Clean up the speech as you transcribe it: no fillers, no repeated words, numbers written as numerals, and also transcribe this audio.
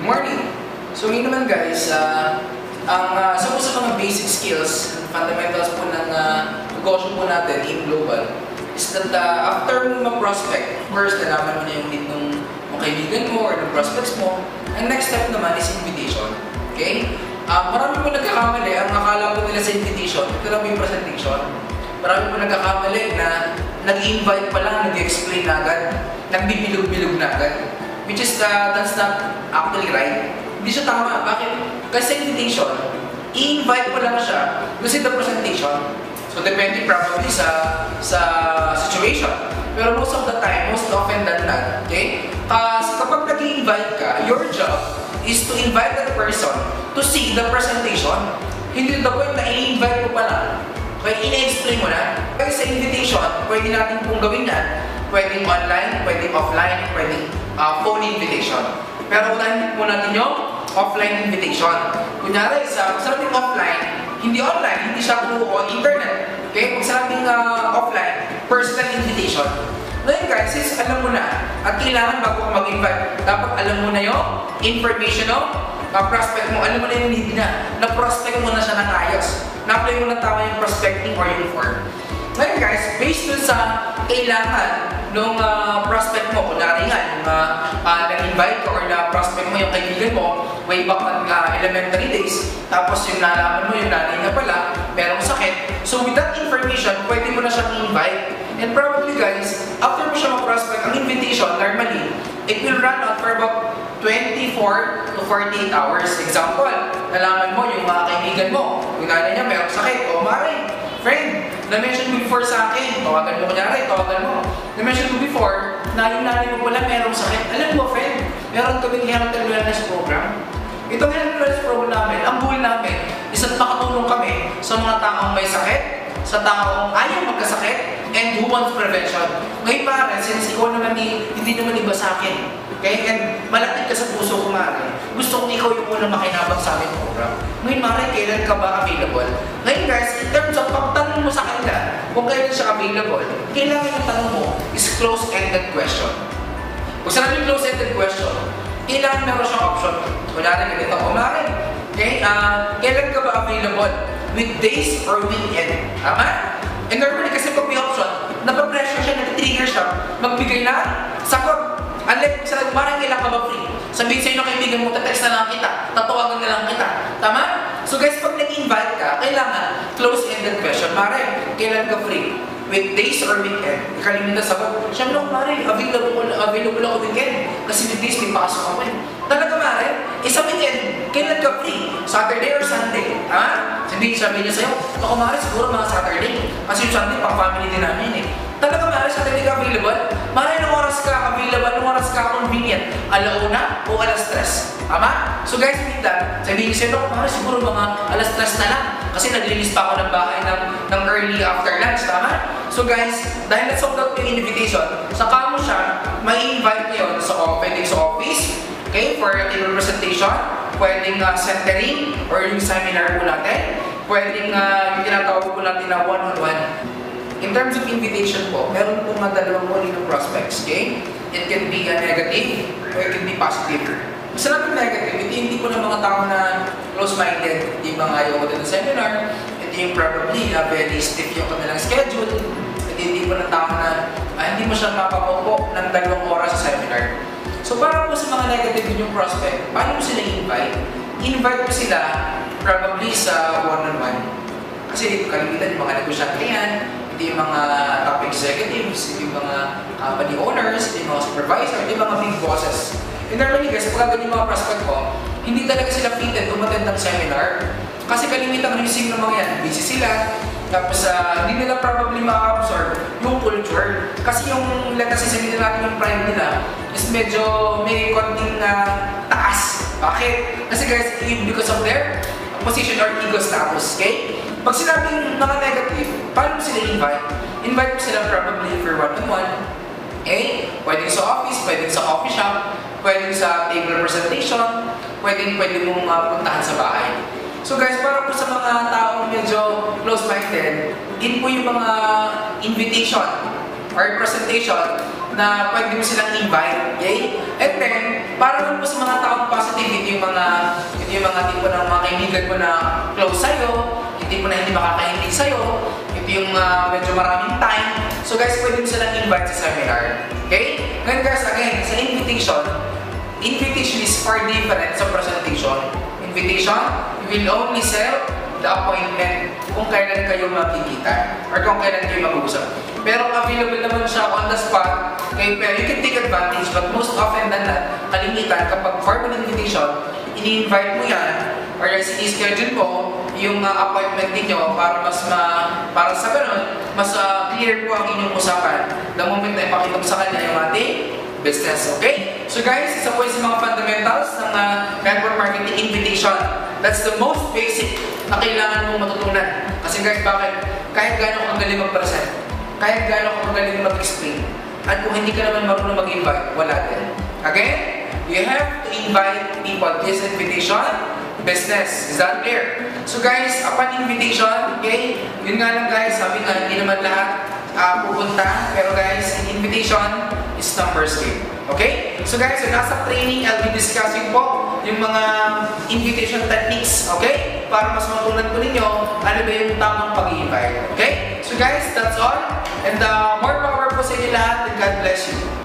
morning! So ngayon naman guys, sa mga basic skills, fundamentals po ng negosyo po natin in global is that after mo mag-prospect, first nalaman mo na yung need ng kaibigan mo or ng prospects mo, ang next step naman is invitation. Okay? Marami po nagkakamali, ang akala po nila sa invitation, ito lang yung presentation. Marami po nagkakamali na nag-invite pa lang, nag-explain na agad, nagbibilog-bilog na agad. Which is, that's not actually right. Hindi siya tama. Bakit? Kasi sa invitation, i-invite mo lang siya kasi the presentation. So, depende probably sa situation. Pero most of the time, most often than not, okay? Kapag nag-i-invite ka, your job is to invite that person to see the presentation. Hindi the point na i-invite mo pa lang. Kaya ina-explain mo na. Kaya sa invitation, pwede natin pong gawin yan. Pwedeng online, pwedeng offline, pwedeng phone invitation. Pero unahin po natin yung offline invitation. Kunyari, kung sa ating offline, hindi online, hindi siya po internet. Okay? Kung sa ating offline, personal invitation. Ngayon guys, since alam mo na, at kailangan bago ka mag-invite, dapat alam mo na yung information ng prospect mo, alam mo na yung need na, na-prospect mo na siya ng ayos. Na-apply mo na tama yung prospecting or yung form. Ngayon guys, based dun sa kailangan nung prospect mo, kunwari nga, yung nag-invite ka or na-prospect mo yung kaibigan mo, way back at elementary days, tapos yung nalaman mo yung nanay na pala, merong sakit. So with that information, pwede mo na siyang invite. And probably guys, after mo siya mag-prospect, ang invitation, normally, it will run out for about 24 to 48 hours. Example, nalaman mo yung mga kaibigan mo, yung nanay niya merong sakit, o maring, friend, na-mention mo before sa akin, tawagan mo kunyari, tawagan mo. Na-mention mo before, na yung nanay mo pala merong sakit. Alam mo, friend, meron kaming health and wellness program. Itong health and wellness program namin, ang goal namin, is at makatulong kami sa mga taong may sakit, sa taong ayaw magkasakit, and who wants prevention. Ngayon pare, since ikaw naman hindi naman iba sa akin, okay? And malapit ka sa puso ko, Mare. Gusto kong ikaw yung unang makinabang sa aming program. Ngayon, Mare, kailan ka ba available? Ngayon, guys, in terms of pagtanong mo sa kanila kung kailan siya available, kailangan yung tanong mo is close-ended question. Kung saan yung close-ended question, kailangan meron siyang option. Kunwari, ganito ko, Mare, okay? Kailan ka ba available? Weekdays or weekend? Tama? And normally, kasi pag may option, napapressure siya, nag-trigger siya, magbigay na, sagot. Unlike sa parang kailan ka ba free? Sabihin sa'yo ng kaibigan mo, text na lang kita, tatawagan na lang kita. Tama? So guys, pag nag-invite ka, kailangan close-ended question. Mare, kailan ka free? Weekdays or weekend? Ikalimutan sagot. Siyempre, Mare, available ako weekend. Kasi weekdays may pasok ako eh. Talaga, Mare, sa weekend, kailan ka free? Saturday or Sunday? Tama? Sabihin niya sa'yo, ako Mare, siguro mga Saturday. Kasi yung Sunday, pang-family din namin eh. Talaga, Mare, Saturday ka available? Mare, anong oras ka available? Anong oras ka convenient? Alauna o alas 3? Tama? So guys, with that, sabihin niyo sa'yo, Mare, siguro mga alas 3 na lang. Kasi nag-release pa ako ng bahay ng early after lunch. Tama? So guys, dahil na-sold out yung invitation, saka mo siya, may invite niyo pwedeng sa office, okay, for a table presentation, pwedeng centering or yung seminar po natin, pwedeng yung tinatawag po natin na one-on-one. In terms of invitation po, meron po dalawang uri ng prospects, okay? It can be negative or it can be positive. Sa natin negative, hindi po ng mga tao na close-minded, hindi mga ayaw ko din ng seminar, hindi yung probably very stiff yung kanilang schedule, hindi po ng tao na hindi mo siya mapapopo ng 2 oras sa seminar. So para po sa mga negative yung prospect, paano mo sila invite? Invite mo sila probably sa one-on-one. Kasi dito kalimitan yung mga negosyante yan, ito yung mga top executives, ito yung mga company owners, ito yung mga supervisor, ito yung mga big bosses. And normally guys, pagka ganyan yung mga prospect ko, hindi talaga sila fitted umattend ng seminar. Kasi kalimitan ng mga yan, busy sila, tapos hindi nila probably ma-absorb yung culture. Kasi yung kasi sabihin natin yung pride nila is medyo may konting taas. Bakit? Kasi guys, because of their position or ego status, okay? Pag sinabing mga negative, paano mo sila invite? Invite mo sila probably for one-on-one. Okay? Pwedeng sa office, pwedeng sa coffee shop, pwedeng sa table presentation, pwedeng mong puntahan sa bahay. So guys, para po sa mga taong medyo close-minded, din po yung mga invitation or presentation na pwede mo silang invite, okay? And then, para po sa mga taong positivity, mga tipo ng mga kaibigan mo na close sa'yo, yung tipo na hindi makakaintindi sa'yo, ito yung medyo maraming time. So guys, pwede mo silang invite sa seminar. Okay? Ngayon guys, again, sa invitation is far different sa presentation. Invitation, you will only sell the appointment kung kailan kayo makikita or kung kailan kayo mag-uusap. Pero available naman siya on the spot, okay, pero you can take advantage, but most often than not, kalimitan kapag formal invitation, ini-invite mo yan or i-schedule mo yung appointment ninyo para sa ganun, mas clear po ang inyong usapan the moment na ipakita mo sa kanya yung ating business, okay? So guys, isa po yung mga fundamentals ng network marketing invitation. That's the most basic na kailangan mong matutunan. Kasi guys, bakit? Kahit gano'n kang galing mag-present, kahit gano'n kang galing mag-explain, at kung hindi ka naman marunong mag-invite, wala din. Okay? You have to invite people. This invitation, business. Is that clear? So guys, upon invitation, okay? Yun nga lang guys, sabi nga, hindi naman lahat pupunta. Pero guys, invitation is numbers game. Okay? So guys, so nasa training, I'll be discussing po yung mga invitation techniques. Okay? Para mas matunan po ninyo ano ba yung tamang pag-i-invite. Okay? So guys, that's all. And more power po sa inyo lahat and God bless you.